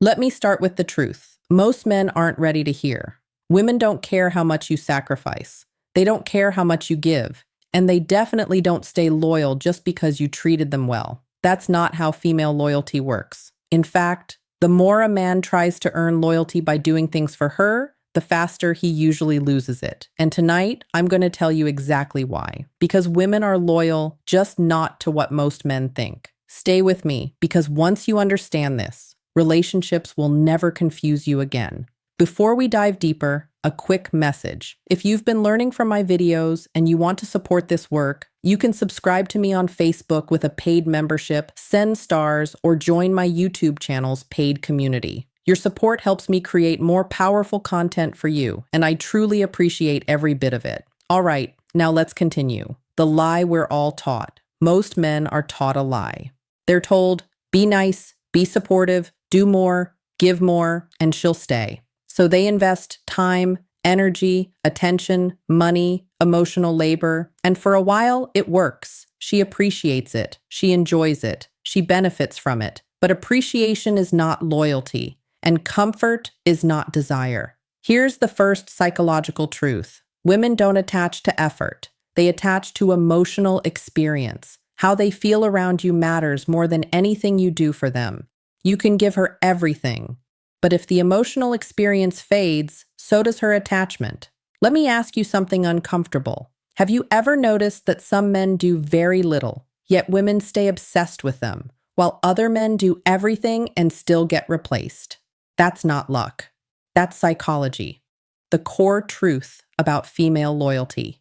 Let me start with the truth. Most men aren't ready to hear. Women don't care how much you sacrifice. They don't care how much you give. And they definitely don't stay loyal just because you treated them well. That's not how female loyalty works. In fact, the more a man tries to earn loyalty by doing things for her, the faster he usually loses it. And tonight, I'm going to tell you exactly why. Because women are loyal, just not to what most men think. Stay with me, because once you understand this, relationships will never confuse you again. Before we dive deeper, a quick message. If you've been learning from my videos and you want to support this work, you can subscribe to me on Facebook with a paid membership, send stars, or join my YouTube channel's paid community. Your support helps me create more powerful content for you, and I truly appreciate every bit of it. All right, now let's continue. The lie we're all taught. Most men are taught a lie. They're told, be nice, be supportive, do more, give more, and she'll stay. So they invest time, energy, attention, money, emotional labor, and for a while, it works. She appreciates it. She enjoys it. She benefits from it. But appreciation is not loyalty. And comfort is not desire. Here's the first psychological truth. Women don't attach to effort. They attach to emotional experience. How they feel around you matters more than anything you do for them. You can give her everything. But if the emotional experience fades, so does her attachment. Let me ask you something uncomfortable. Have you ever noticed that some men do very little, yet women stay obsessed with them, while other men do everything and still get replaced? That's not luck. That's psychology. The core truth about female loyalty.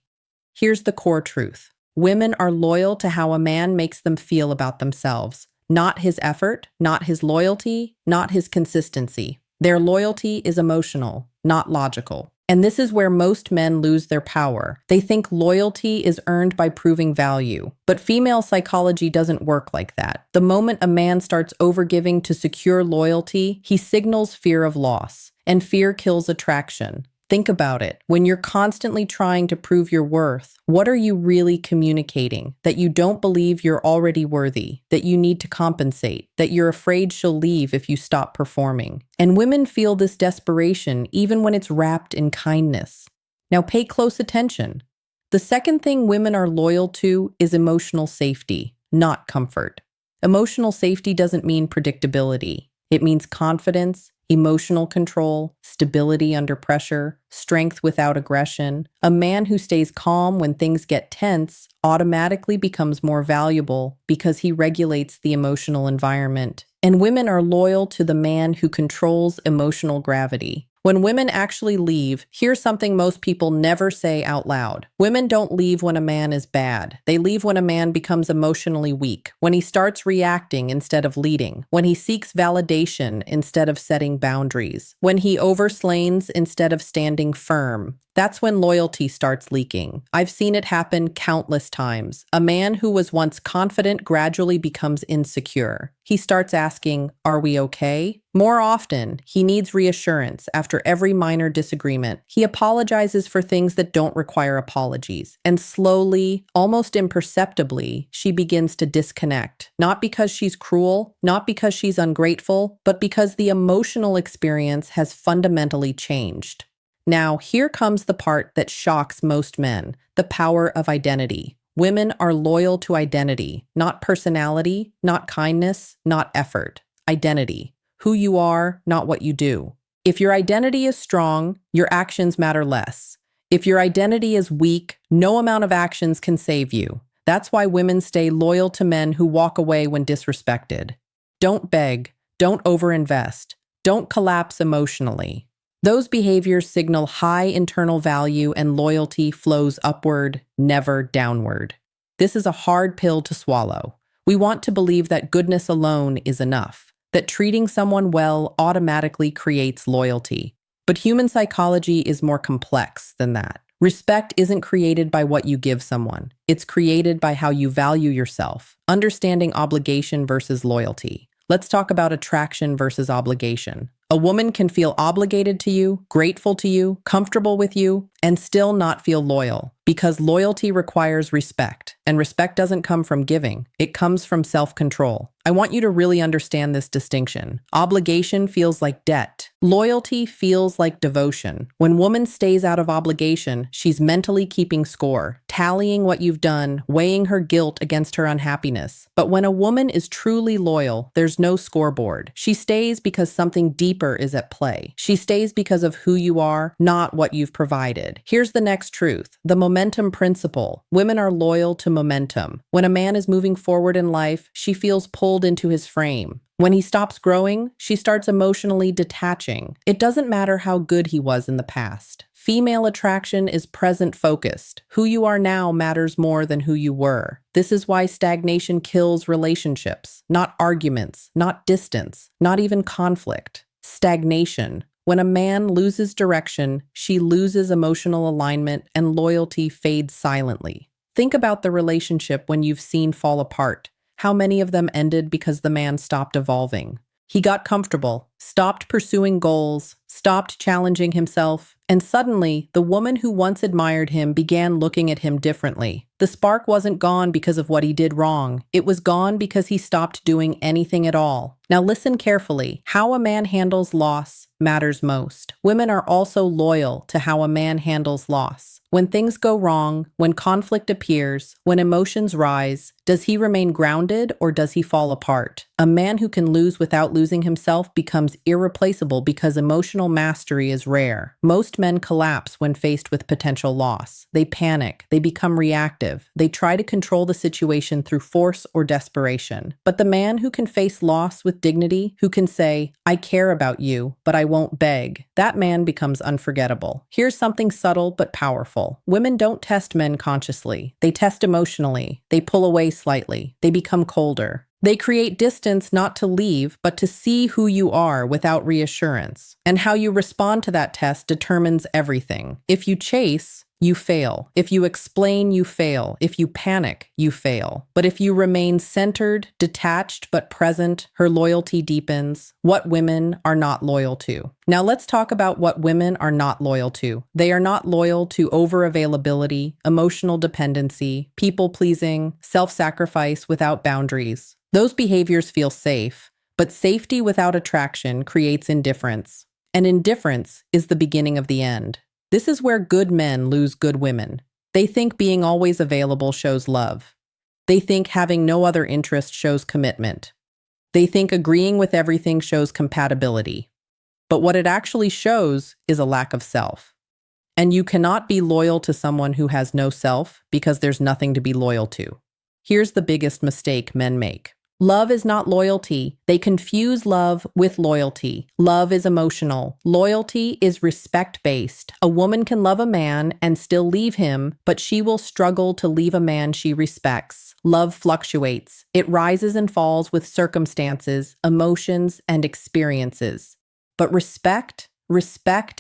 Here's the core truth. Women are loyal to how a man makes them feel about themselves, not his effort, not his loyalty, not his consistency. Their loyalty is emotional, not logical. And this is where most men lose their power. They think loyalty is earned by proving value. But female psychology doesn't work like that. The moment a man starts overgiving to secure loyalty, he signals fear of loss. And fear kills attraction. Think about it. When you're constantly trying to prove your worth, what are you really communicating? That you don't believe you're already worthy, that you need to compensate, that you're afraid she'll leave if you stop performing. And women feel this desperation even when it's wrapped in kindness. Now pay close attention. The second thing women are loyal to is emotional safety, not comfort. Emotional safety doesn't mean predictability. It means confidence, emotional control, stability under pressure, strength without aggression. A man who stays calm when things get tense automatically becomes more valuable because he regulates the emotional environment. And women are loyal to the man who controls emotional gravity. When women actually leave, here's something most people never say out loud. Women don't leave when a man is bad. They leave when a man becomes emotionally weak, when he starts reacting instead of leading, when he seeks validation instead of setting boundaries, when he overslains instead of standing firm. That's when loyalty starts leaking. I've seen it happen countless times. A man who was once confident gradually becomes insecure. He starts asking, "Are we okay?" More often, he needs reassurance after every minor disagreement. He apologizes for things that don't require apologies. And slowly, almost imperceptibly, she begins to disconnect. Not because she's cruel, not because she's ungrateful, but because the emotional experience has fundamentally changed. Now, here comes the part that shocks most men, the power of identity. Women are loyal to identity, not personality, not kindness, not effort. Identity. Who you are, not what you do. If your identity is strong, your actions matter less. If your identity is weak, no amount of actions can save you. That's why women stay loyal to men who walk away when disrespected. Don't beg. Don't overinvest. Don't collapse emotionally. Those behaviors signal high internal value and loyalty flows upward, never downward. This is a hard pill to swallow. We want to believe that goodness alone is enough, that treating someone well automatically creates loyalty. But human psychology is more complex than that. Respect isn't created by what you give someone. It's created by how you value yourself, understanding obligation versus loyalty. Let's talk about attraction versus obligation. A woman can feel obligated to you, grateful to you, comfortable with you, and still not feel loyal, because loyalty requires respect, and respect doesn't come from giving, it comes from self-control. I want you to really understand this distinction. Obligation feels like debt. Loyalty feels like devotion. When woman stays out of obligation, she's mentally keeping score, tallying what you've done, weighing her guilt against her unhappiness. But when a woman is truly loyal, there's no scoreboard. She stays because something deeper is at play. She stays because of who you are, not what you've provided. Here's the next truth, the momentum principle. Women are loyal to momentum. When a man is moving forward in life, she feels pulled into his frame. When he stops growing, she starts emotionally detaching. It doesn't matter how good he was in the past. Female attraction is present-focused. Who you are now matters more than who you were. This is why stagnation kills relationships, not arguments, not distance, not even conflict. Stagnation. When a man loses direction, she loses emotional alignment and loyalty fades silently. Think about the relationship when you've seen fall apart. How many of them ended because the man stopped evolving? He got comfortable, stopped pursuing goals, stopped challenging himself, and suddenly, the woman who once admired him began looking at him differently. The spark wasn't gone because of what he did wrong. It was gone because he stopped doing anything at all. Now listen carefully. How a man handles loss matters most. Women are also loyal to how a man handles loss. When things go wrong, when conflict appears, when emotions rise, does he remain grounded or does he fall apart? A man who can lose without losing himself becomes irreplaceable because emotional mastery is rare. Most men collapse when faced with potential loss. They panic, they become reactive, they try to control the situation through force or desperation. But the man who can face loss with dignity, who can say, "I care about you, but I won't beg," that man becomes unforgettable. Here's something subtle but powerful. Women don't test men consciously. They test emotionally. They pull away slightly. They become colder. They create distance not to leave, but to see who you are without reassurance. And how you respond to that test determines everything. If you chase, you fail. If you explain, you fail. If you panic, you fail. But if you remain centered, detached, but present, her loyalty deepens. What women are not loyal to. Now let's talk about what women are not loyal to. They are not loyal to over-availability, emotional dependency, people-pleasing, self-sacrifice without boundaries. Those behaviors feel safe, but safety without attraction creates indifference. And indifference is the beginning of the end. This is where good men lose good women. They think being always available shows love. They think having no other interest shows commitment. They think agreeing with everything shows compatibility. But what it actually shows is a lack of self. And you cannot be loyal to someone who has no self because there's nothing to be loyal to. Here's the biggest mistake men make. Love is not loyalty. They confuse love with loyalty. Love is emotional. Loyalty is respect-based. A woman can love a man and still leave him, but she will struggle to leave a man she respects. Love fluctuates. It rises and falls with circumstances, emotions, and experiences. But respect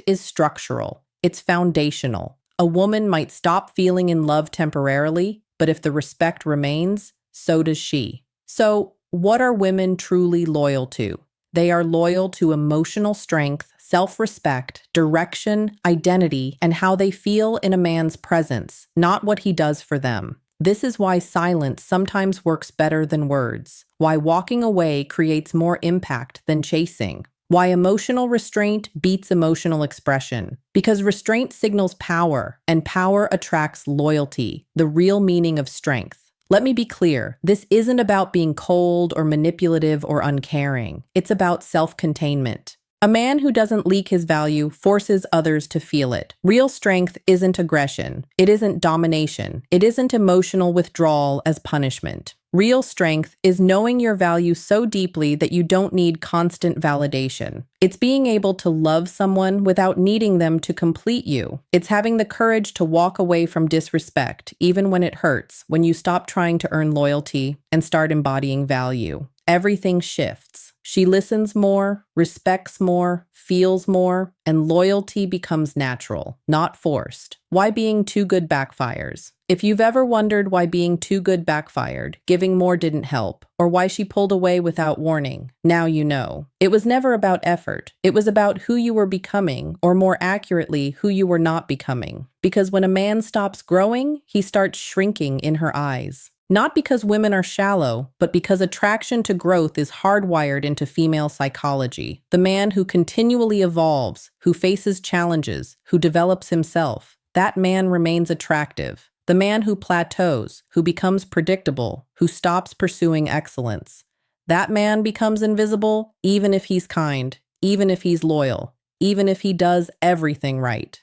is structural. It's foundational. A woman might stop feeling in love temporarily, but if the respect remains, so does she. So, what are women truly loyal to? They are loyal to emotional strength, self-respect, direction, identity, and how they feel in a man's presence, not what he does for them. This is why silence sometimes works better than words, why walking away creates more impact than chasing, why emotional restraint beats emotional expression. Because restraint signals power, and power attracts loyalty, the real meaning of strength. Let me be clear, this isn't about being cold or manipulative or uncaring. It's about self-containment. A man who doesn't leak his value forces others to feel it. Real strength isn't aggression. It isn't domination. It isn't emotional withdrawal as punishment. Real strength is knowing your value so deeply that you don't need constant validation. It's being able to love someone without needing them to complete you. It's having the courage to walk away from disrespect, even when it hurts, when you stop trying to earn loyalty and start embodying value. everything shifts. She listens more, respects more, feels more, and loyalty becomes natural, not forced. Why being too good backfires? If you've ever wondered why being too good backfired, giving more didn't help, or why she pulled away without warning, now you know. It was never about effort. It was about who you were becoming, or more accurately, who you were not becoming. Because when a man stops growing, he starts shrinking in her eyes. Not because women are shallow, but because attraction to growth is hardwired into female psychology. The man who continually evolves, who faces challenges, who develops himself, that man remains attractive. The man who plateaus, who becomes predictable, who stops pursuing excellence, that man becomes invisible even if he's kind, even if he's loyal, even if he does everything right.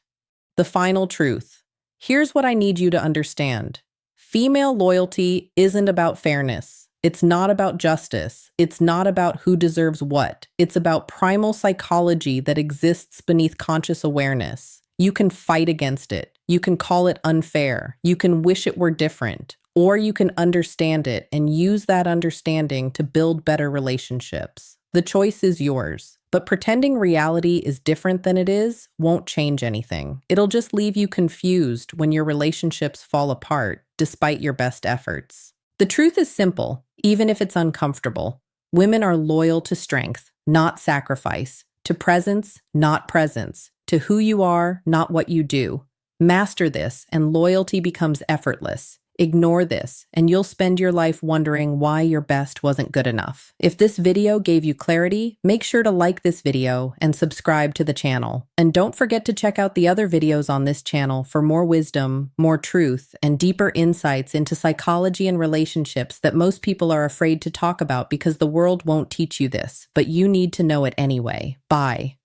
The final truth. Here's what I need you to understand. Female loyalty isn't about fairness. It's not about justice. It's not about who deserves what. It's about primal psychology that exists beneath conscious awareness. You can fight against it. You can call it unfair. You can wish it were different. Or you can understand it and use that understanding to build better relationships. The choice is yours. But pretending reality is different than it is won't change anything. It'll just leave you confused when your relationships fall apart, despite your best efforts. The truth is simple, even if it's uncomfortable. Women are loyal to strength, not sacrifice, to presence, not presence, to who you are, not what you do. Master this, and loyalty becomes effortless. Ignore this, and you'll spend your life wondering why your best wasn't good enough. If this video gave you clarity, make sure to like this video and subscribe to the channel. And don't forget to check out the other videos on this channel for more wisdom, more truth, and deeper insights into psychology and relationships that most people are afraid to talk about because the world won't teach you this, but you need to know it anyway. Bye.